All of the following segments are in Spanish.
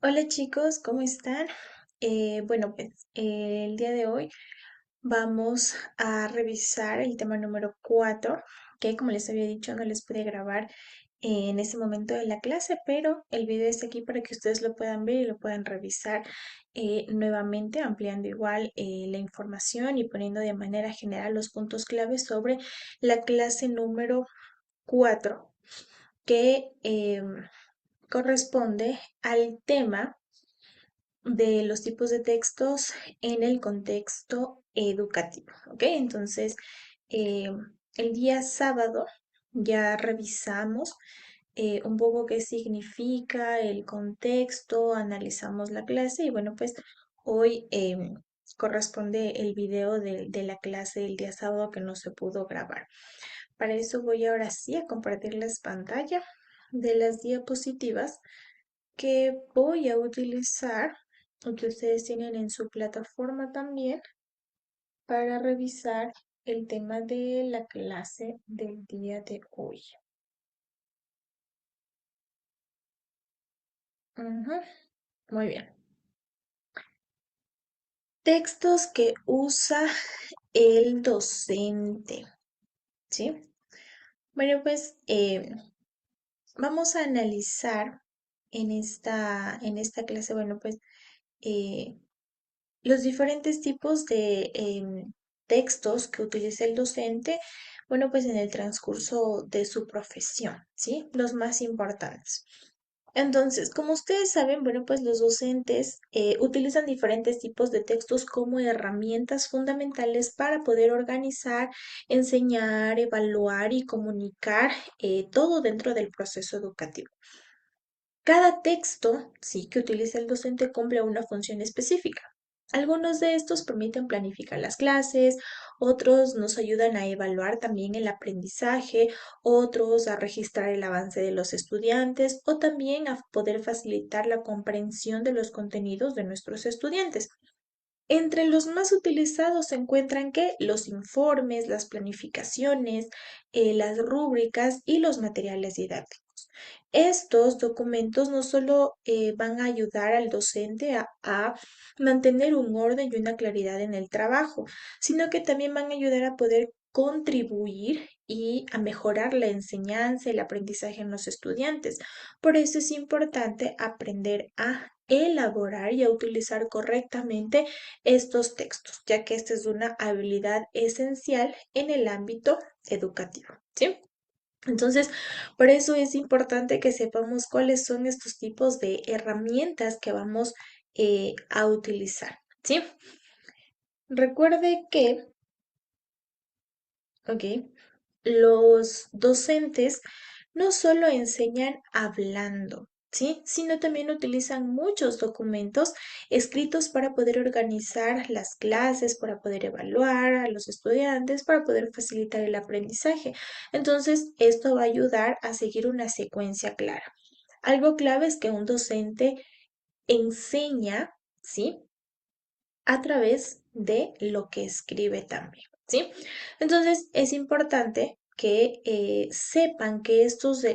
Hola chicos, ¿cómo están? El día de hoy vamos a revisar el tema número 4, que como les había dicho no les pude grabar en ese momento de la clase, pero el video está aquí para que ustedes lo puedan ver y lo puedan revisar nuevamente, ampliando igual la información y poniendo de manera general los puntos claves sobre la clase número 4, que corresponde al tema de los tipos de textos en el contexto educativo, ¿ok? Entonces, eh, el día sábado ya revisamos un poco qué significa el contexto, analizamos la clase y bueno, pues hoy corresponde el video de la clase del día sábado que no se pudo grabar. Para eso voy ahora sí a compartirles pantalla de las diapositivas que voy a utilizar o que ustedes tienen en su plataforma también para revisar el tema de la clase del día de hoy. Ujú, muy bien. Textos que usa el docente, ¿sí? Bueno, pues vamos a analizar en esta clase, bueno, pues eh, los diferentes tipos de textos que utiliza el docente, bueno, pues en el transcurso de su profesión, ¿sí? Los más importantes. Entonces, como ustedes saben, bueno, pues los docentes utilizan diferentes tipos de textos como herramientas fundamentales para poder organizar, enseñar, evaluar y comunicar todo dentro del proceso educativo. Cada texto, sí, que utiliza el docente cumple una función específica. Algunos de estos permiten planificar las clases, otros nos ayudan a evaluar también el aprendizaje, otros a registrar el avance de los estudiantes o también a poder facilitar la comprensión de los contenidos de nuestros estudiantes. Entre los más utilizados se encuentran que los informes, las planificaciones, las rúbricas y los materiales didácticos. Estos documentos no solo van a ayudar al docente a mantener un orden y una claridad en el trabajo, sino que también van a ayudar a poder contribuir y a mejorar la enseñanza y el aprendizaje en los estudiantes. Por eso es importante aprender a elaborar y a utilizar correctamente estos textos, ya que esta es una habilidad esencial en el ámbito educativo, ¿sí? Entonces, por eso es importante que sepamos cuáles son estos tipos de herramientas que vamos a utilizar, ¿sí? Recuerde que, ok, los docentes no solo enseñan hablando, ¿sí? Sino también utilizan muchos documentos escritos para poder organizar las clases, para poder evaluar a los estudiantes, para poder facilitar el aprendizaje. Entonces, esto va a ayudar a seguir una secuencia clara. Algo clave es que un docente enseña, ¿sí? A través de lo que escribe también, ¿sí? Entonces es importante que sepan que,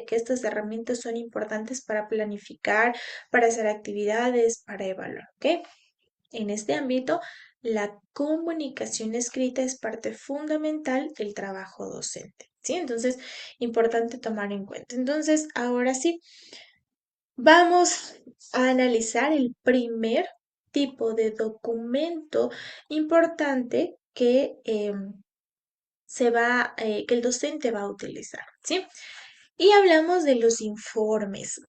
que estas herramientas son importantes para planificar, para hacer actividades, para evaluar, ¿ok? En este ámbito, la comunicación escrita es parte fundamental del trabajo docente, ¿sí? Entonces, importante tomar en cuenta. Entonces, ahora sí, vamos a analizar el primer tipo de documento importante que que el docente va a utilizar, ¿sí? Y hablamos de los informes.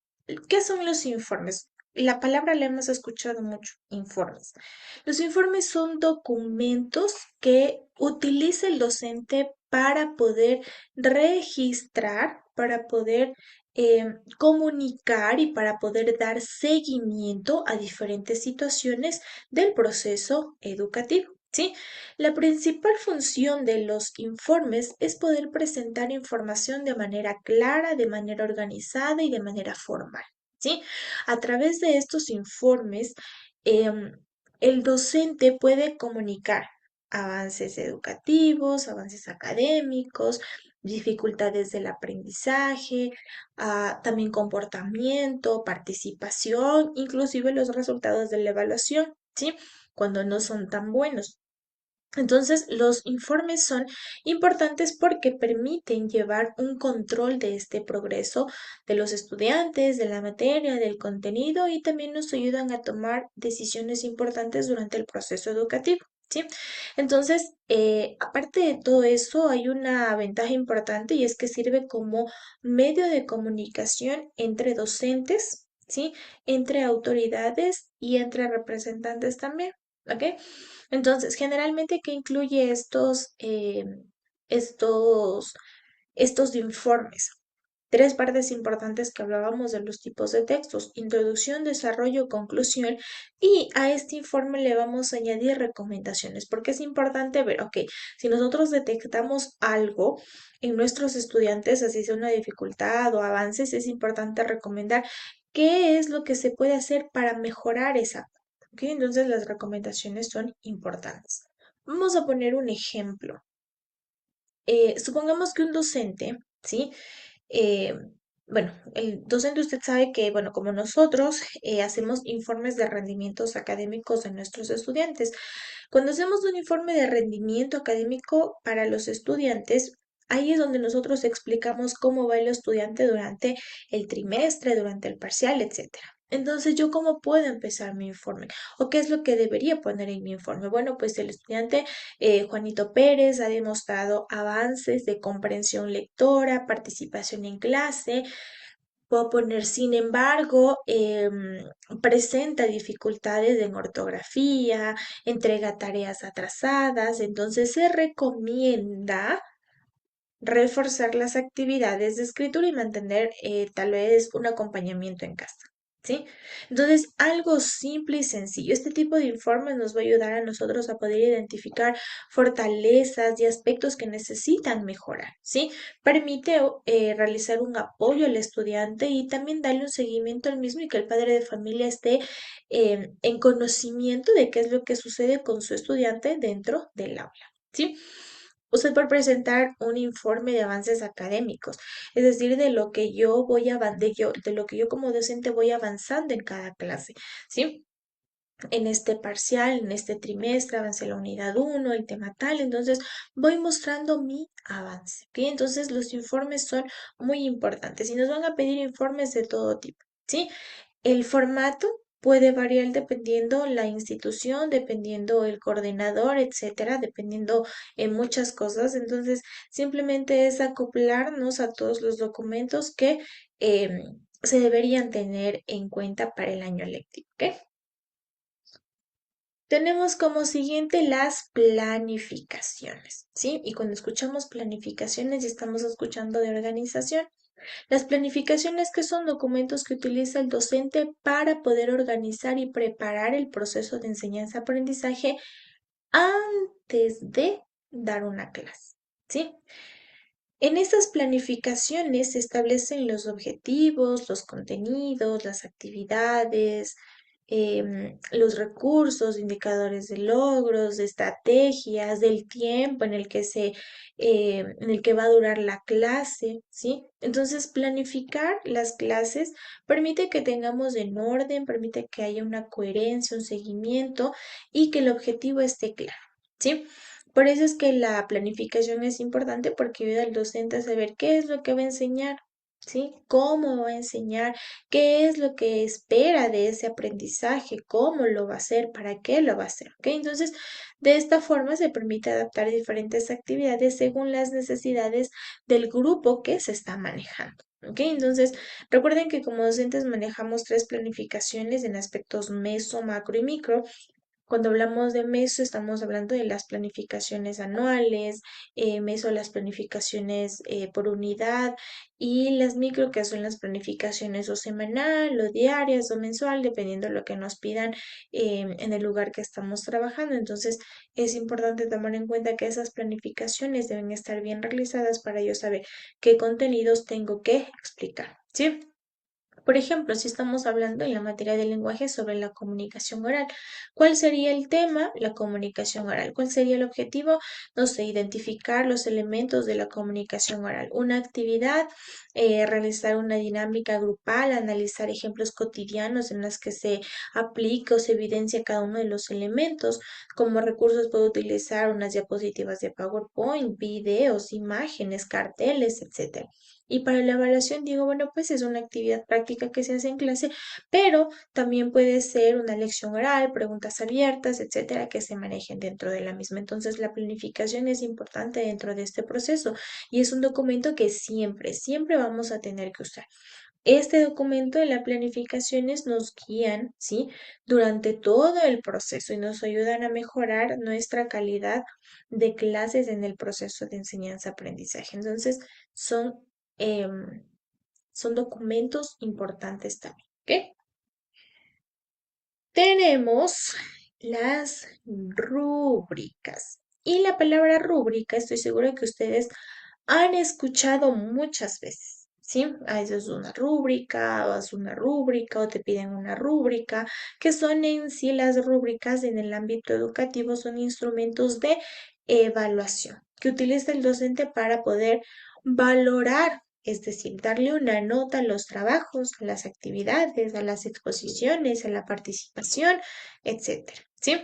¿Qué son los informes? La palabra la hemos escuchado mucho, informes. Los informes son documentos que utiliza el docente para poder registrar, para poder comunicar y para poder dar seguimiento a diferentes situaciones del proceso educativo. ¿Sí? La principal función de los informes es poder presentar información de manera clara, de manera organizada y de manera formal. ¿Sí? A través de estos informes, em, el docente puede comunicar avances educativos, avances académicos, dificultades del aprendizaje, también comportamiento, participación, inclusive los resultados de la evaluación, ¿sí? Cuando no son tan buenos. Entonces, los informes son importantes porque permiten llevar un control de este progreso de los estudiantes, de la materia, del contenido y también nos ayudan a tomar decisiones importantes durante el proceso educativo. ¿Sí? Entonces, aparte de todo eso, hay una ventaja importante y es que sirve como medio de comunicación entre docentes, ¿sí? Entre autoridades y entre representantes también. ¿Ok? Entonces, generalmente, ¿qué incluye estos, estos informes? Tres partes importantes que hablábamos de los tipos de textos: introducción, desarrollo, conclusión, y a este informe le vamos a añadir recomendaciones, porque es importante ver, ok, si nosotros detectamos algo en nuestros estudiantes, así sea una dificultad o avances, es importante recomendar qué es lo que se puede hacer para mejorar esa parte. ¿Ok? Entonces las recomendaciones son importantes. Vamos a poner un ejemplo. Supongamos que un docente, ¿sí? Eh, bueno, el docente usted sabe que, bueno, como nosotros hacemos informes de rendimientos académicos de nuestros estudiantes. Cuando hacemos un informe de rendimiento académico para los estudiantes, ahí es donde nosotros explicamos cómo va el estudiante durante el trimestre, durante el parcial, etcétera. Entonces, ¿yo cómo puedo empezar mi informe? ¿O qué es lo que debería poner en mi informe? Bueno, pues el estudiante Juanito Pérez ha demostrado avances de comprensión lectora, participación en clase. Puedo poner, sin embargo, presenta dificultades en ortografía, entrega tareas atrasadas, entonces se recomienda reforzar las actividades de escritura y mantener tal vez un acompañamiento en casa. ¿Sí? Entonces, algo simple y sencillo. Este tipo de informes nos va a ayudar a nosotros a poder identificar fortalezas y aspectos que necesitan mejorar. ¿Sí? Permite realizar un apoyo al estudiante y también darle un seguimiento al mismo y que el padre de familia esté en conocimiento de qué es lo que sucede con su estudiante dentro del aula. ¿Sí? Usted puede presentar un informe de avances académicos, es decir, de lo que yo voy de lo que yo como docente voy avanzando en cada clase, ¿sí? En este parcial, en este trimestre, avancé la unidad uno, el tema tal, entonces voy mostrando mi avance, ¿ok? Entonces los informes son muy importantes y nos van a pedir informes de todo tipo, ¿sí? El formato puede variar dependiendo la institución, dependiendo el coordinador, etcétera, dependiendo en muchas cosas. Entonces, simplemente es acoplarnos a todos los documentos que se deberían tener en cuenta para el año lectivo. ¿Ok? Tenemos como siguiente las planificaciones, ¿sí? Y cuando escuchamos planificaciones, ya estamos escuchando de organización. Las planificaciones, que son documentos que utiliza el docente para poder organizar y preparar el proceso de enseñanza-aprendizaje antes de dar una clase, ¿sí? En estas planificaciones se establecen los objetivos, los contenidos, las actividades, los recursos, indicadores de logros, de estrategias, del tiempo en el que va a durar la clase, ¿sí? Entonces, planificar las clases permite que tengamos en orden, permite que haya una coherencia, un seguimiento y que el objetivo esté claro, ¿sí? Por eso es que la planificación es importante porque ayuda al docente a saber qué es lo que va a enseñar, ¿sí? ¿Cómo va a enseñar? ¿Qué es lo que espera de ese aprendizaje? ¿Cómo lo va a hacer? ¿Para qué lo va a hacer? ¿Ok? Entonces, de esta forma se permite adaptar diferentes actividades según las necesidades del grupo que se está manejando. ¿Ok? Entonces, recuerden que como docentes manejamos tres planificaciones en aspectos meso, macro y micro. Cuando hablamos de meso, estamos hablando de las planificaciones anuales, meso las planificaciones por unidad y las micro que son las planificaciones o semanal o diarias o mensual, dependiendo de lo que nos pidan en el lugar que estamos trabajando. Entonces, es importante tomar en cuenta que esas planificaciones deben estar bien realizadas para yo saber qué contenidos tengo que explicar. ¿Sí? Por ejemplo, si estamos hablando en la materia del lenguaje sobre la comunicación oral, ¿cuál sería el tema? La comunicación oral. ¿Cuál sería el objetivo? No sé, identificar los elementos de la comunicación oral. Una actividad, realizar una dinámica grupal, analizar ejemplos cotidianos en los que se aplica o se evidencia cada uno de los elementos. Como recursos puedo utilizar unas diapositivas de PowerPoint, videos, imágenes, carteles, etcétera. Y para la evaluación digo, bueno, pues es una actividad práctica que se hace en clase, pero también puede ser una lección oral, preguntas abiertas, etcétera, que se manejen dentro de la misma. Entonces, la planificación es importante dentro de este proceso y es un documento que siempre, siempre vamos a tener que usar. Este documento de la planificaciones nos guían, ¿sí? Durante todo el proceso y nos ayudan a mejorar nuestra calidad de clases en el proceso de enseñanza-aprendizaje. Entonces, son, em, son documentos importantes también, ¿ok? Tenemos las rúbricas. Y la palabra rúbrica, estoy segura que ustedes han escuchado muchas veces, ¿sí? Ah, eso es una rúbrica, o es una rúbrica, o te piden una rúbrica, que son en sí las rúbricas en el ámbito educativo, son instrumentos de evaluación que utiliza el docente para poder valorar, es decir, darle una nota a los trabajos, a las actividades, a las exposiciones, a la participación, etcétera, ¿sí?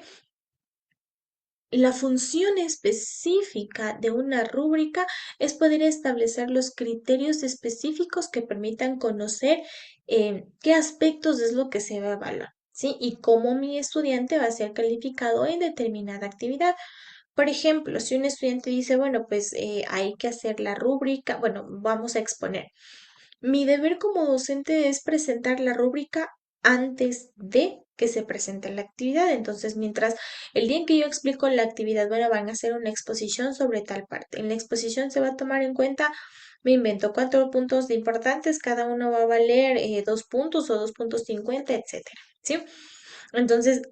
La función específica de una rúbrica es poder establecer los criterios específicos que permitan conocer qué aspectos es lo que se va a evaluar, ¿sí? Y cómo mi estudiante va a ser calificado en determinada actividad. Por ejemplo, si un estudiante dice, bueno, pues hay que hacer la rúbrica, bueno, vamos a exponer. Mi deber como docente es presentar la rúbrica antes de que se presente la actividad. Entonces, mientras el día en que yo explico la actividad, bueno, van a hacer una exposición sobre tal parte. En la exposición se va a tomar en cuenta, me invento 4 puntos de importantes, cada uno va a valer 2 puntos o 2,50, etcétera. ¿Sí? Entonces,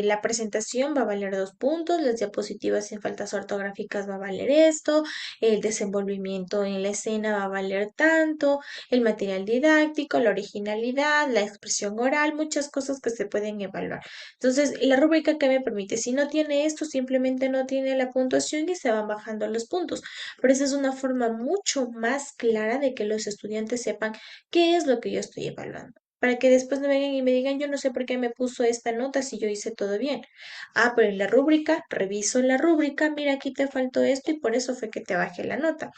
la presentación va a valer 2 puntos, las diapositivas sin faltas ortográficas va a valer esto, el desenvolvimiento en la escena va a valer tanto, el material didáctico, la originalidad, la expresión oral, muchas cosas que se pueden evaluar. Entonces, la rúbrica que me permite, si no tiene esto, simplemente no tiene la puntuación y se van bajando los puntos. Pero esa es una forma mucho más clara de que los estudiantes sepan qué es lo que yo estoy evaluando. Para que después no vengan y me digan, yo no sé por qué me puso esta nota si yo hice todo bien. Ah, pero en la rúbrica, reviso la rúbrica, mira, aquí te faltó esto y por eso fue que te bajé la nota.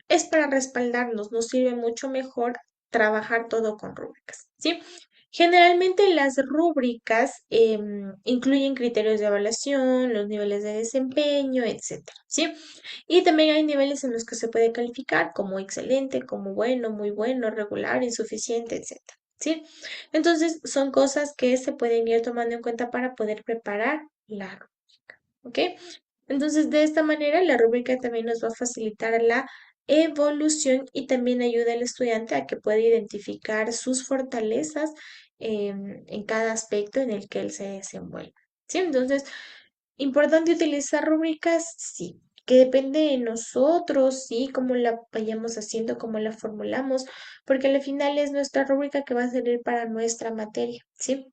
Es para respaldarnos, nos sirve mucho mejor trabajar todo con rúbricas, ¿sí? Generalmente las rúbricas incluyen criterios de evaluación, los niveles de desempeño, etcétera, ¿sí? Y también hay niveles en los que se puede calificar como excelente, como bueno, muy bueno, regular, insuficiente, etcétera, ¿sí? Entonces son cosas que se pueden ir tomando en cuenta para poder preparar la rúbrica, ¿ok? Entonces, de esta manera, la rúbrica también nos va a facilitar la evolución y también ayuda al estudiante a que pueda identificar sus fortalezas en cada aspecto en el que él se desenvuelve. ¿Sí? Entonces, importante utilizar rúbricas, sí. Que depende de nosotros, sí, cómo la vayamos haciendo, cómo la formulamos, porque al final es nuestra rúbrica que va a servir para nuestra materia, ¿sí?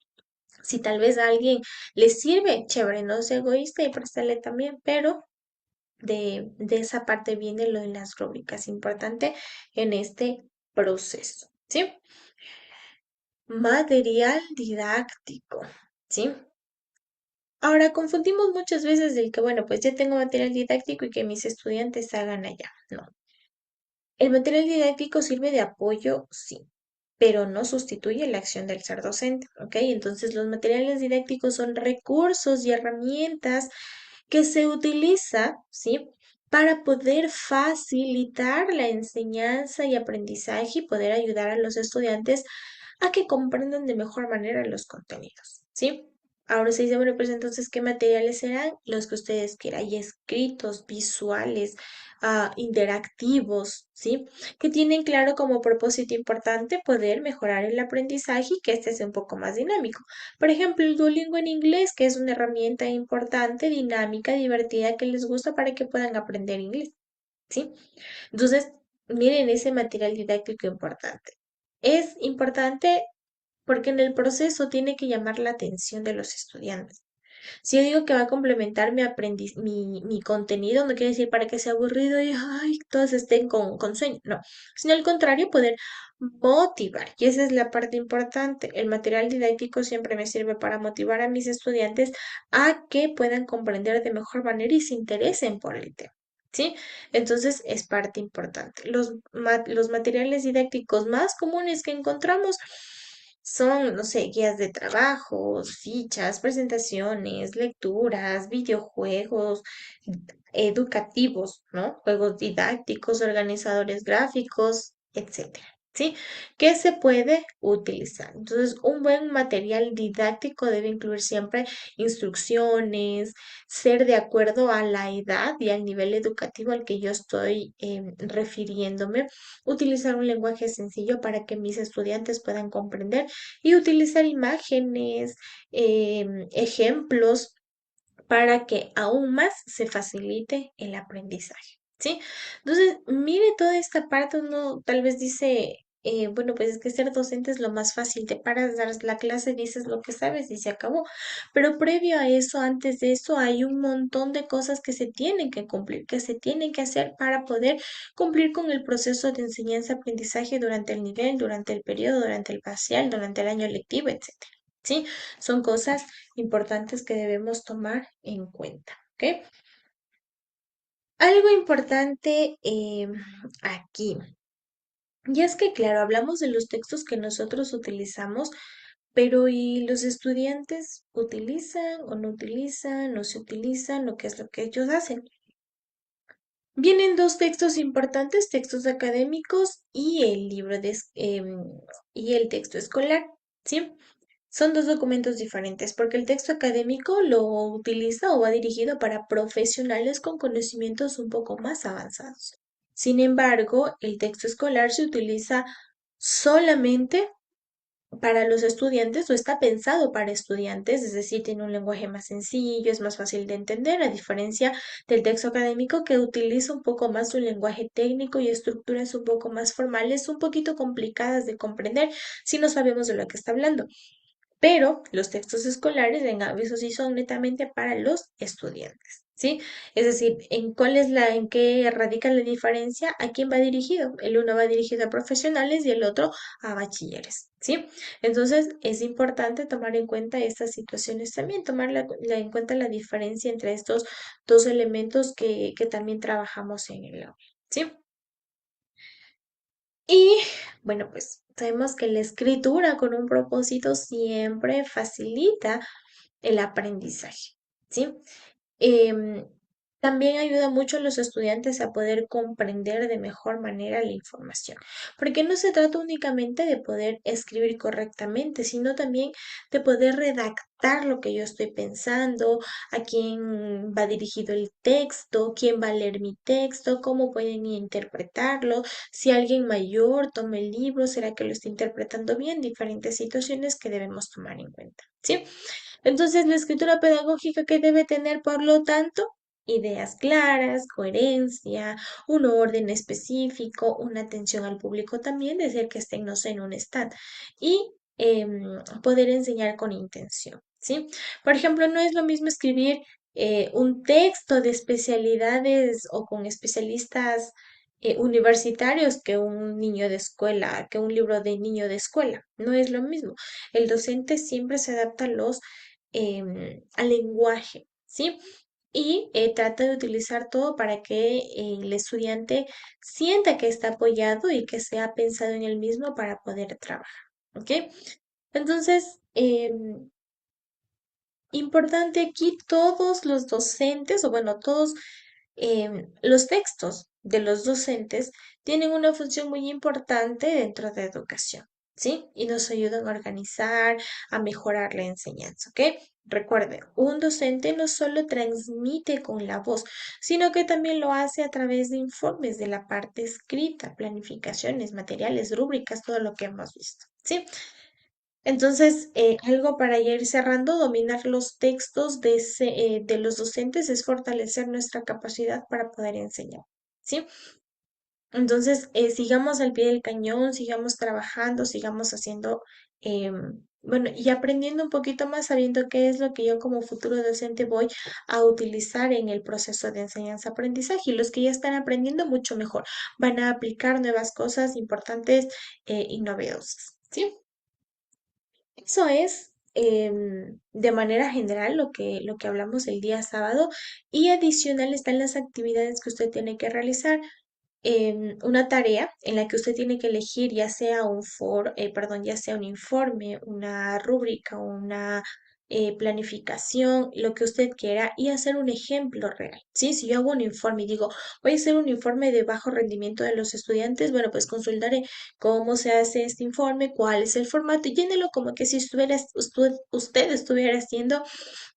Si tal vez a alguien le sirve, chévere, no sea egoísta y préstale también, pero de esa parte viene lo de las rúbricas, importante en este proceso, ¿sí? Material didáctico, ¿sí? Ahora confundimos muchas veces el que, bueno, pues ya tengo material didáctico y que mis estudiantes hagan allá. No. El material didáctico sirve de apoyo, sí, pero no sustituye la acción del ser docente, ¿ok? Entonces los materiales didácticos son recursos y herramientas que se utiliza, ¿sí? Para poder facilitar la enseñanza y aprendizaje y poder ayudar a los estudiantes a que comprendan de mejor manera los contenidos, ¿sí? Ahora se dice, bueno, pues entonces, ¿qué materiales serán? Los que ustedes quieran, hay escritos, visuales, interactivos, ¿sí? Que tienen claro como propósito importante poder mejorar el aprendizaje y que este sea un poco más dinámico. Por ejemplo, el Duolingo en inglés, que es una herramienta importante, dinámica, divertida, que les gusta para que puedan aprender inglés, ¿sí? Entonces, miren ese material didáctico importante. Es importante porque en el proceso tiene que llamar la atención de los estudiantes. Si yo digo que va a complementar mi contenido, no quiere decir para que sea aburrido y ay, todos estén con sueño, no, sino al contrario, poder motivar. Y esa es la parte importante. El material didáctico siempre me sirve para motivar a mis estudiantes a que puedan comprender de mejor manera y se interesen por el tema. ¿Sí? Entonces es parte importante. Los materiales didácticos más comunes que encontramos son, no sé, guías de trabajos, fichas, presentaciones, lecturas, videojuegos educativos, ¿no? Juegos didácticos, organizadores gráficos, etcétera. ¿Sí? ¿Qué se puede utilizar? Entonces, un buen material didáctico debe incluir siempre instrucciones, ser de acuerdo a la edad y al nivel educativo al que yo estoy refiriéndome, utilizar un lenguaje sencillo para que mis estudiantes puedan comprender y utilizar imágenes, ejemplos para que aún más se facilite el aprendizaje, ¿sí? Entonces, mire toda esta parte, uno tal vez dice, bueno, pues es que ser docente es lo más fácil, te paras, das la clase, dices lo que sabes y se acabó. Pero previo a eso, antes de eso, hay un montón de cosas que se tienen que cumplir, que se tienen que hacer para poder cumplir con el proceso de enseñanza-aprendizaje durante el nivel, durante el periodo, durante el parcial, durante el año lectivo, etcétera. ¿Sí? Son cosas importantes que debemos tomar en cuenta. ¿Ok? Algo importante aquí. Y es que, claro, hablamos de los textos que nosotros utilizamos, pero ¿y los estudiantes utilizan o no utilizan, no se utilizan, o qué es lo que ellos hacen? Vienen dos textos importantes, textos académicos y el libro y el texto escolar, ¿sí? Son dos documentos diferentes porque el texto académico lo utiliza o va dirigido para profesionales con conocimientos un poco más avanzados. Sin embargo, el texto escolar se utiliza solamente para los estudiantes o está pensado para estudiantes, es decir, tiene un lenguaje más sencillo, es más fácil de entender, a diferencia del texto académico que utiliza un poco más un lenguaje técnico y estructuras un poco más formales, un poquito complicadas de comprender si no sabemos de lo que está hablando. Pero los textos escolares, en eso sí son netamente para los estudiantes, ¿sí? Es decir, en qué radica la diferencia? ¿A quién va dirigido? El uno va dirigido a profesionales y el otro a bachilleres, ¿sí? Entonces, es importante tomar en cuenta estas situaciones también, tomar en cuenta la diferencia entre estos dos elementos que también trabajamos en el aula, ¿sí? Y bueno, pues sabemos que la escritura con un propósito siempre facilita el aprendizaje, ¿sí? Em, También ayuda mucho a los estudiantes a poder comprender de mejor manera la información, porque no se trata únicamente de poder escribir correctamente, sino también de poder redactar lo que yo estoy pensando, a quién va dirigido el texto, quién va a leer mi texto, cómo pueden interpretarlo, si alguien mayor toma el libro, será que lo está interpretando bien, diferentes situaciones que debemos tomar en cuenta, ¿sí? Entonces, la escritura pedagógica que debe tener, por lo tanto, ideas claras, coherencia, un orden específico, una atención al público también, decir que estén, no sé, en un stand y poder enseñar con intención, ¿sí? Por ejemplo, no es lo mismo escribir un texto de especialidades o con especialistas universitarios que un niño de escuela, que un libro de niño de escuela. No es lo mismo. El docente siempre se adapta a al lenguaje, ¿sí? Y trata de utilizar todo para que el estudiante sienta que está apoyado y que se ha pensado en él mismo para poder trabajar, ¿ok? Entonces, importante aquí, todos los docentes, o bueno, todos los textos de los docentes tienen una función muy importante dentro de educación, ¿sí? Y nos ayudan a organizar, a mejorar la enseñanza, ¿ok? Recuerde, un docente no solo transmite con la voz, sino que también lo hace a través de informes de la parte escrita, planificaciones, materiales, rúbricas, todo lo que hemos visto, ¿sí? Entonces, algo para ya ir cerrando, dominar los textos de los docentes es fortalecer nuestra capacidad para poder enseñar, ¿sí? Entonces, sigamos al pie del cañón, sigamos trabajando, sigamos haciendo, bueno, y aprendiendo un poquito más, sabiendo qué es lo que yo como futuro docente voy a utilizar en el proceso de enseñanza-aprendizaje. Y los que ya están aprendiendo, mucho mejor. Van a aplicar nuevas cosas importantes y novedosas. ¿Sí? Eso es de manera general lo que hablamos el día sábado y adicional están las actividades que usted tiene que realizar. Una tarea en la que usted tiene que elegir ya sea perdón, ya sea un informe, una rúbrica, una planificación, lo que usted quiera y hacer un ejemplo real. ¿Sí? Si yo hago un informe y digo, voy a hacer un informe de bajo rendimiento de los estudiantes, bueno, pues consultaré cómo se hace este informe, cuál es el formato y llénelo como que si usted estuviera haciendo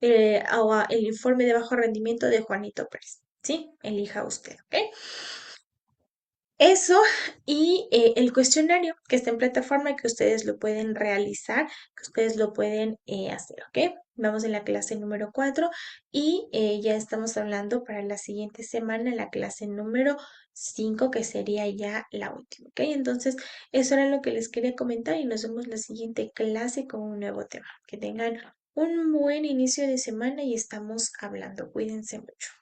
el informe de bajo rendimiento de Juanito Pérez. ¿Sí? Elija usted, ¿ok? Eso y el cuestionario que está en plataforma que ustedes lo pueden realizar, que ustedes lo pueden hacer, ¿ok? Vamos en la clase número 4 y ya estamos hablando para la siguiente semana, la clase número 5 que sería ya la última, ¿ok? Entonces, eso era lo que les quería comentar y nos vemos la siguiente clase con un nuevo tema. Que tengan un buen inicio de semana y estamos hablando. Cuídense mucho.